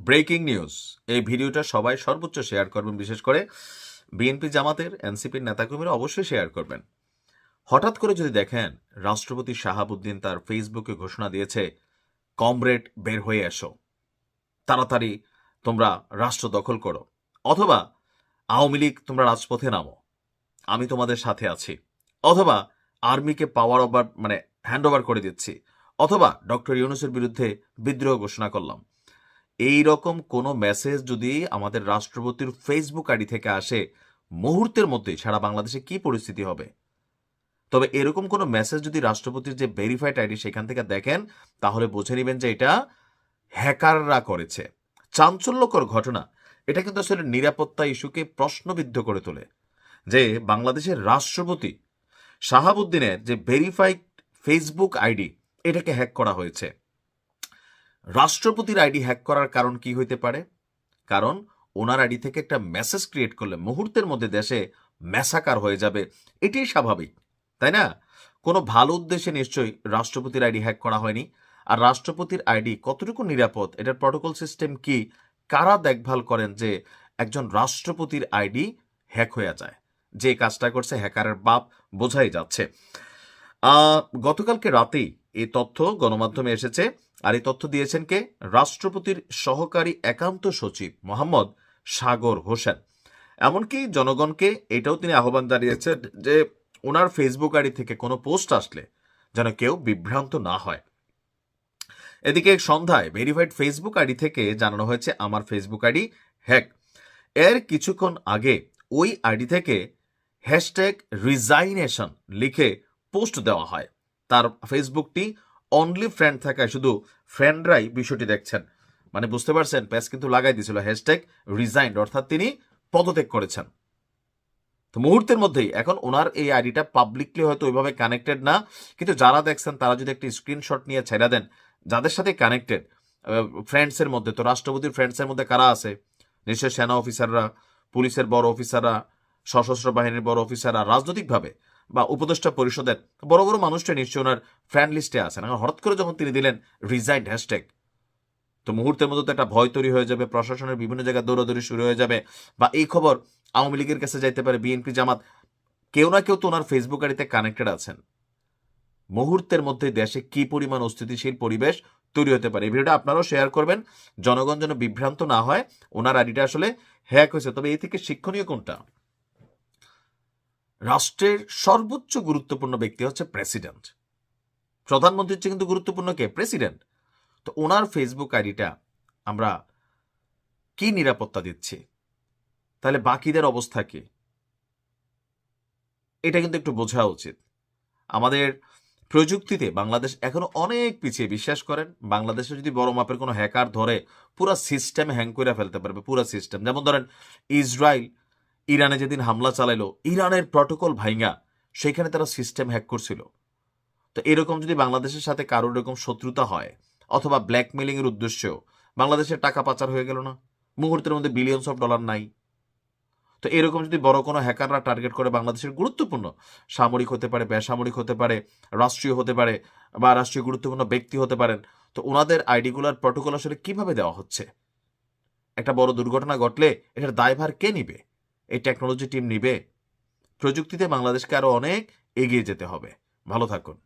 Breaking news. এই ভিডিওটা সবাই সর্বোচ্চ শেয়ার করবেন, বিশেষ করে বিএনপি জামাতের এনসিপির নেতাকর্মীরা অবশ্যই শেয়ার করবেন। হঠাৎ করে যদি দেখেন রাষ্ট্রপতি শাহাবুদ্দিন তার ফেসবুকে ঘোষণা দিয়েছে, কমরেড বের হয়ে এসো, তাড়াতাড়ি তোমরা রাষ্ট্র দখল করো, অথবা আওয়ামী লীগ তোমরা রাজপথে নামো, আমি তোমাদের সাথে আছি, অথবা আর্মিকে পাওয়ার ওভার হ্যান্ড ওভার করে দিচ্ছি, অথবা ডক্টর ইউনূসের বিরুদ্ধে বিদ্রোহ ঘোষণা করলাম। এই রকম কোনো মেসেজ যদি আমাদের রাষ্ট্রপতির ফেসবুক আইডি থেকে আসে, মুহূর্তের মধ্যেই সারা বাংলাদেশে কি পরিস্থিতি হবে। তবে এরকম কোনো মেসেজ যদি রাষ্ট্রপতির যে ভেরিফাইড আইডি সেখান থেকে দেখেন, তাহলে বুঝে নেবেন যে এটা হ্যাকাররা করেছে। চাঞ্চল্যকর ঘটনা। এটা কিন্তু আসলে নিরাপত্তা ইস্যুকে প্রশ্নবিদ্ধ করে তোলে যে বাংলাদেশের রাষ্ট্রপতি শাহাবুদ্দিনের যে ভেরিফাইড ফেসবুক আইডি, এটাকে হ্যাক করা হয়েছে। রাষ্ট্রপতির আইডি হ্যাক করার কারণ কি হইতে পারে? কারণ ওনার আইডি থেকে একটা মেসেজ ক্রিয়েট করলে মুহূর্তের মধ্যে দেশে ম্যাসাকার হয়ে যাবে, এটাই স্বাভাবিক, তাই না? কোনো ভালো উদ্দেশ্যে নিশ্চয়ই রাষ্ট্রপতির আইডি হ্যাক করা হয়নি। আর রাষ্ট্রপতির আইডি কতটুকু নিরাপদ, এটার প্রটোকল সিস্টেম কি, কারা দেখভাল করেন যে একজন রাষ্ট্রপতির আইডি হ্যাক হয়ে যায়? যে কাজটা করছে হ্যাকারের বাপ, বোঝাই যাচ্ছে। গতকালকে রাতেই এই তথ্য গণমাধ্যমে এসেছে। আর এই তথ্য দিয়েছেন কে? রাষ্ট্রপতির সহকারী একান্ত সচিব মোহাম্মদ সাগর হোসেন। এমনকি জনগণকে এটাও তিনি আহ্বান জানিয়েছেন যে ওনার ফেসবুক আইডি থেকে কোনো পোস্ট আসলে যেন কেউ বিভ্রান্ত না হয়। এদিকে সন্ধ্যায় ভেরিফাইড ফেসবুক আইডি থেকে জানানো হয়েছে আমার ফেসবুক আইডি হ্যাক। এর কিছুক্ষণ আগে ওই আইডি থেকে হ্যাশট্যাগ রিজাইনেশন লিখে পোস্ট দেওয়া হয়। তার ফেসবুকটি অনলি ফ্রেন্ড থাকায় শুধু ফ্রেন্ডরাই বিষয়টি দেখছেন। মানে বুঝতে পারছেন, পেজ কিন্তু লাগাই দিয়েছিল হ্যাশট্যাগ রিজাইন্ড, অর্থাৎ তিনি পদত্যাগ করেছেন। তো মুহূর্তের মধ্যেই এখন ওনার এই আইডিটা পাবলিকলি হয়তো ওইভাবে কানেক্টেড না, কিন্তু যারা দেখছেন তারা যদি একটা স্ক্রিনশট নিয়ে ছেড়ে দেন যাদের সাথে কানেক্টেড ফ্রেন্ডসের মধ্যে, তো রাষ্ট্রপতির ফ্রেন্ডসের মধ্যে কারা আছে? নিশ্চয় সেনা অফিসাররা, পুলিশের বড় অফিসাররা, সশস্ত্র বাহিনীর বড় অফিসাররা, রাজনৈতিকভাবে বা উপদেষ্টা পরিষদের বড় বড় মানুষটা নিশ্চয় ওনার ফ্রেন্ড লিস্টে আছেন। এখন হঠাৎ করে যখন তিনি দিলেন রিজাইন্ড হ্যাশট্যাগ, তো মুহূর্তের মধ্যে তো একটা ভয় তৈরি হয়ে যাবে, প্রশাসনের বিভিন্ন জায়গায় দৌড়াদৌড়ি শুরু হয়ে যাবে, বা এই খবর আওয়ামী লীগের কাছে যাইতে পারে, বিএনপি জামাত, কেউ না কেউ তো ওনার ফেসবুক আইডিতে কানেক্টেড আছেন। মুহূর্তের মধ্যে দেশে কি পরিমাণ অস্থিতিশীল পরিবেশ তৈরি হতে পারে। এই ভিডিওটা আপনারাও শেয়ার করবেন, জনগণ যেন বিভ্রান্ত না হয় ওনার আইডিটা আসলে হ্যাক হয়েছে। তবে এই থেকে শিক্ষণীয় কোনটা? রাষ্ট্রের সর্বোচ্চ গুরুত্বপূর্ণ ব্যক্তি হচ্ছে প্রেসিডেন্ট। প্রধানমন্ত্রীর চেয়ে কিন্তু গুরুত্বপূর্ণ কে? প্রেসিডেন্ট। তো ওনার ফেসবুক আইডিটা আমরা কি নিরাপত্তা দিচ্ছি, তাহলে বাকিদের অবস্থা কি? এটা কিন্তু একটু বোঝা উচিত। আমাদের প্রযুক্তিতে বাংলাদেশ এখনো অনেক পিছিয়ে। বিশ্বাস করেন, বাংলাদেশে যদি বড় মাপের কোনো হ্যাকার ধরে পুরো সিস্টেম হ্যাং করে ফেলতে পারবে, পুরো সিস্টেম। যেমন ধরেন ইসরায়েল ইরানে যেদিন হামলা চালাইলো, ইরানের প্রটোকল ভাইঙ্গা সেখানে তারা সিস্টেম হ্যাক করছিল। তো এরকম যদি বাংলাদেশের সাথে কারোর এরকম শত্রুতা হয়, অথবা ব্ল্যাকমেলিং এর উদ্দেশ্যেও বাংলাদেশের টাকা পাচার হয়ে গেল না, মুহূর্তের মধ্যে বিলিয়নস অফ ডলার নাই। তো এরকম যদি বড় কোনো হ্যাকাররা টার্গেট করে বাংলাদেশের গুরুত্বপূর্ণ সামরিক হতে পারে, বেসামরিক হতে পারে, রাষ্ট্রীয় হতে পারে, বা রাষ্ট্রীয় গুরুত্বপূর্ণ ব্যক্তি হতে পারেন, তো ওনাদের আইডিগুলার প্রটোকল আসলে কিভাবে দেওয়া হচ্ছে? একটা বড় দুর্ঘটনা ঘটলে এটার দায়ভার কে নিবে? এই টেকনোলজি টিম নিবে? প্রযুক্তিতে বাংলাদেশকে আরো অনেক এগিয়ে যেতে হবে। ভালো থাকুন।